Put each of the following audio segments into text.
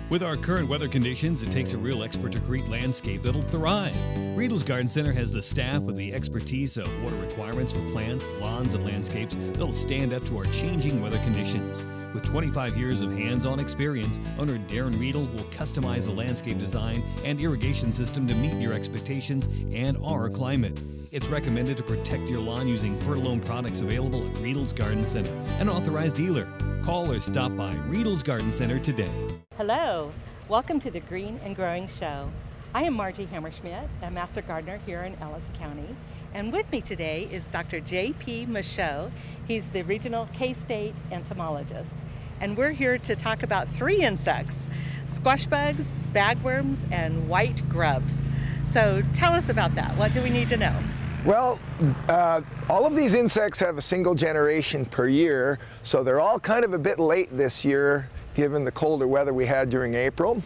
With our current weather conditions, it takes a real expert to create landscape that'll thrive. Riedel's Garden Center has the staff with the expertise of water requirements for plants, lawns, and landscapes that'll stand up to our changing weather conditions. With 25 years of hands-on experience, owner Darren Riedel will customize a landscape design and irrigation system to meet your expectations and our climate. It's recommended to protect your lawn using Fertilome products available at Riedel's Garden Center, an authorized dealer. Call or stop by Riedel's Garden Center today. Hello, welcome to the Green and Growing Show. I am Margie Hammerschmidt, a Master Gardener here in Ellis County. And with me today is Dr. J.P. Michaud. He's the Regional K-State Entomologist. And we're here to talk about 3 insects, squash bugs, bagworms, and white grubs. So tell us about that. What do we need to know? Well, all of these insects have a single generation per year, so they're all kind of a bit late this year, given the colder weather we had during April.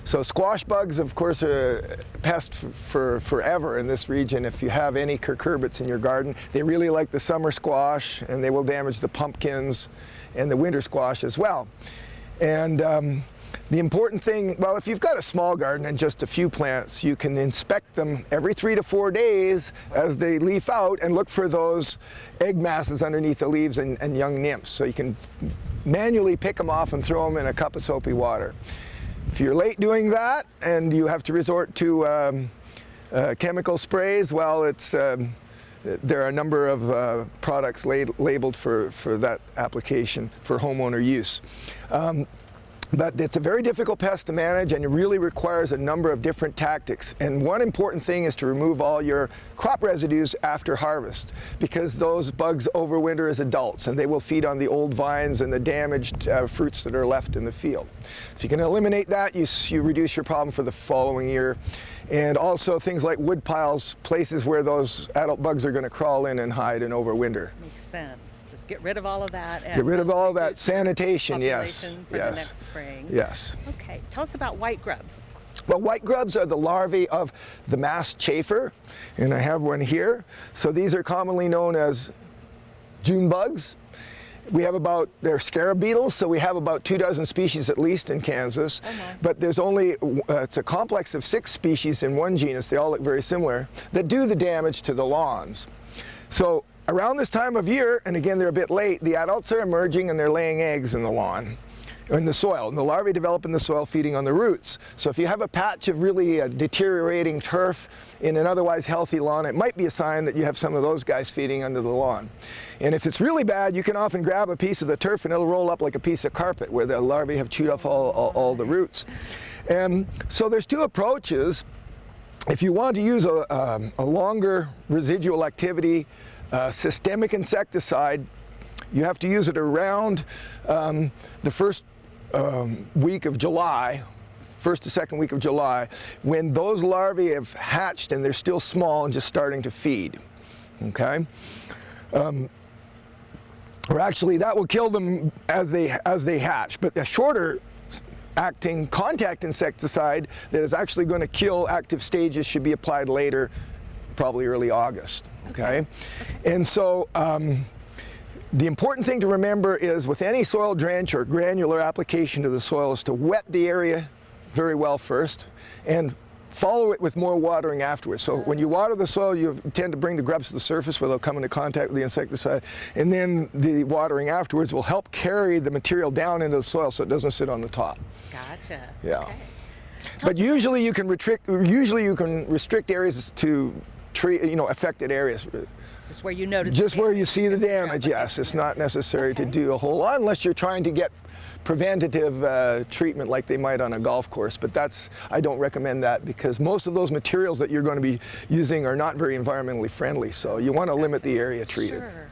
So squash bugs, of course, are a pest for forever in this region. If you have any cucurbits in your garden, they really like the summer squash, and they will damage the pumpkins and the winter squash as well. And the important thing, well, if you've got a small garden and just a few plants, you can inspect them every 3 to 4 days as they leaf out and look for those egg masses underneath the leaves and young nymphs. So you can manually pick them off and throw them in a cup of soapy water. If you're late doing that and you have to resort to chemical sprays, well, there are a number of products labeled for that application for homeowner use. But it's a very difficult pest to manage, and it really requires a number of different tactics. And one important thing is to remove all your crop residues after harvest, because those bugs overwinter as adults, and they will feed on the old vines and the damaged fruits that are left in the field. If you can eliminate that, you reduce your problem for the following year. And also things like wood piles, places where those adult bugs are going to crawl in and hide and overwinter. Makes sense. Just get rid of all of that. Get rid of all that sanitation, yes. For the next spring. Yes. Okay, tell us about white grubs. Well, white grubs are the larvae of the masked chafer, and I have one here. So these are commonly known as June bugs. We have they're scarab beetles, so we have about 24 species at least in Kansas. But there's only, it's a complex of 6 species in one genus, they all look very similar, that do the damage to the lawns. So around this time of year, and again they're a bit late, the adults are emerging and they're laying eggs in the lawn, in the soil, and the larvae develop in the soil feeding on the roots. So if you have a patch of really deteriorating turf in an otherwise healthy lawn, it might be a sign that you have some of those guys feeding under the lawn. And if it's really bad, you can often grab a piece of the turf and it'll roll up like a piece of carpet where the larvae have chewed off all the roots. And so there's 2 approaches. If you want to use a longer residual activity systemic insecticide, you have to use it around the first week of July, 1st to 2nd week of July, when those larvae have hatched and they're still small and just starting to feed, okay? Or actually, that will kill them as they hatch, but a shorter acting contact insecticide that is actually going to kill active stages should be applied later, probably early August, okay? And so the important thing to remember is with any soil drench or granular application to the soil is to wet the area very well first and follow it with more watering afterwards. So when you water the soil, you tend to bring the grubs to the surface where they'll come into contact with the insecticide, and then the watering afterwards will help carry the material down into the soil so it doesn't sit on the top. Gotcha. Yeah. Okay. But usually you can restrict areas to affected areas. Just where you notice. Just where you see the damage, yes. It's not necessary to do a whole lot unless you're trying to get preventative treatment like they might on a golf course. But I don't recommend that because most of those materials that you're going to be using are not very environmentally friendly. So you want to limit the area treated. Sure.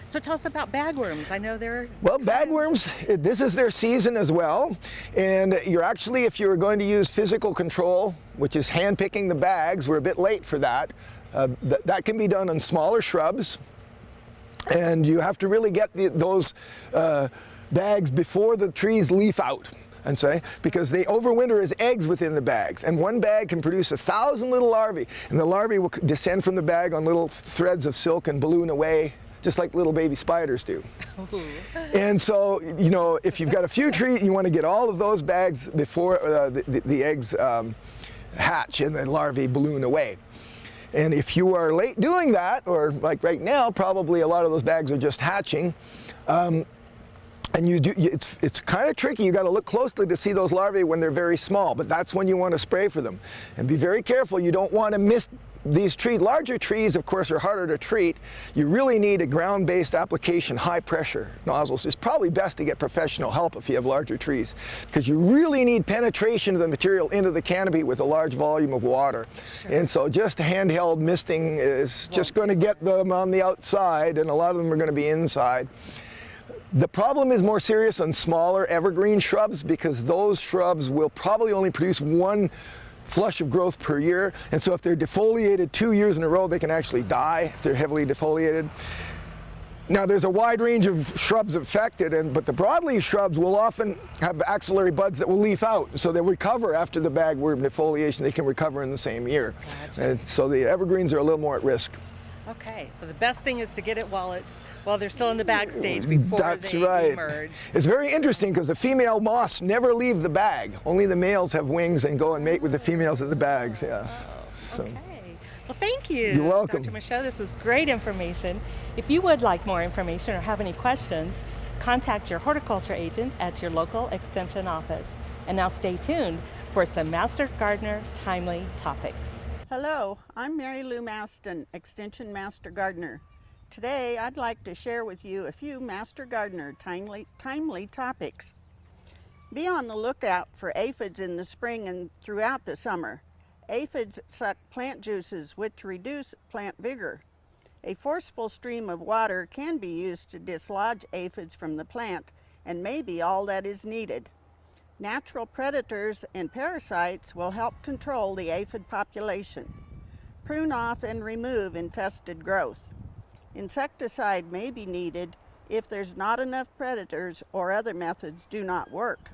So tell us about bagworms. I know they're... Well, bagworms, this is their season as well. And if you're going to use physical control, which is hand picking the bags, we're a bit late for that. That can be done on smaller shrubs, and you have to really get those bags before the trees leaf out, because they overwinter as eggs within the bags, and one bag can produce 1,000 little larvae, and the larvae will descend from the bag on little threads of silk and balloon away just like little baby spiders do. And so, you know, if you've got a few trees, you want to get all of those bags before the eggs hatch and the larvae balloon away. And if you are late doing that, or like right now, probably a lot of those bags are just hatching, and it's kind of tricky. You got to look closely to see those larvae when they're very small, but that's when you want to spray for them. And be very careful. You don't want to miss these trees. Larger trees, of course, are harder to treat. You really need a ground-based application, high-pressure nozzles. It's probably best to get professional help if you have larger trees, because you really need penetration of the material into the canopy with a large volume of water. Sure. And so just handheld misting is just going to get them on the outside, and a lot of them are going to be inside. The problem is more serious on smaller evergreen shrubs, because those shrubs will probably only produce one flush of growth per year, and so if they're defoliated 2 years in a row, they can actually die if they're heavily defoliated. Now, there's a wide range of shrubs affected, but the broadleaf shrubs will often have axillary buds that will leaf out, so they'll recover after the bagworm defoliation. They can recover in the same year. Gotcha. And so the evergreens are a little more at risk. Okay, so the best thing is to get it while they're still in the bag stage before That's they right. emerge. It's very interesting because the female moths never leave the bag. Only the males have wings and go and mate with the females of the bags, yes. Oh, okay. Well, thank you. You're welcome. Dr. Michaud, this was great information. If you would like more information or have any questions, contact your horticulture agent at your local extension office. And now stay tuned for some Master Gardener timely topics. Hello, I'm Mary Lou Maston, Extension Master Gardener. Today I'd like to share with you a few Master Gardener timely topics. Be on the lookout for aphids in the spring and throughout the summer. Aphids suck plant juices, which reduce plant vigor. A forceful stream of water can be used to dislodge aphids from the plant and may be all that is needed. Natural predators and parasites will help control the aphid population. Prune off and remove infested growth. Insecticide may be needed if there's not enough predators or other methods do not work.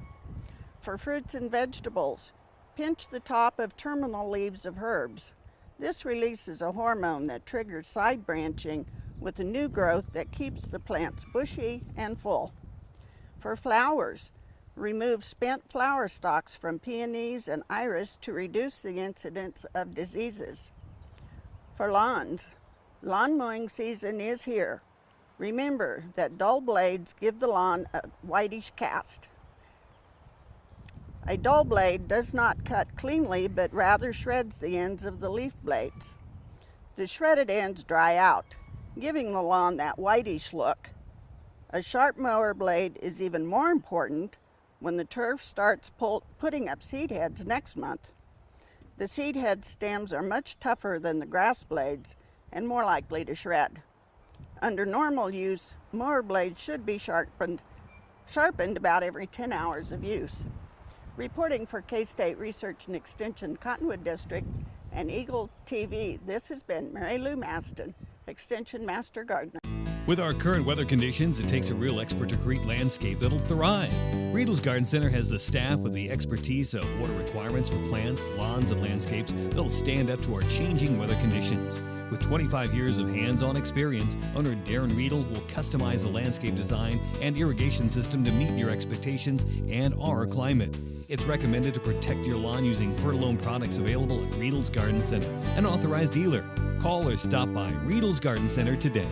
For fruits and vegetables, pinch the top of terminal leaves of herbs. This releases a hormone that triggers side branching with a new growth that keeps the plants bushy and full. For flowers, remove spent flower stalks from peonies and iris to reduce the incidence of diseases. For lawns, lawn mowing season is here. Remember that dull blades give the lawn a whitish cast. A dull blade does not cut cleanly, but rather shreds the ends of the leaf blades. The shredded ends dry out, giving the lawn that whitish look. A sharp mower blade is even more important when the turf starts putting up seed heads next month. The seed head stems are much tougher than the grass blades and more likely to shred. Under normal use, mower blades should be sharpened about every 10 hours of use. Reporting for K-State Research and Extension Cottonwood District and Eagle TV, this has been Mary Lou Maston, Extension Master Gardener. With our current weather conditions, it takes a real expert to create landscape that'll thrive. Riedel's Garden Center has the staff with the expertise of water requirements for plants, lawns, and landscapes that'll stand up to our changing weather conditions. With 25 years of hands-on experience, owner Darren Riedel will customize a landscape design and irrigation system to meet your expectations and our climate. It's recommended to protect your lawn using Fertilome products available at Riedel's Garden Center, an authorized dealer. Call or stop by Riedel's Garden Center today.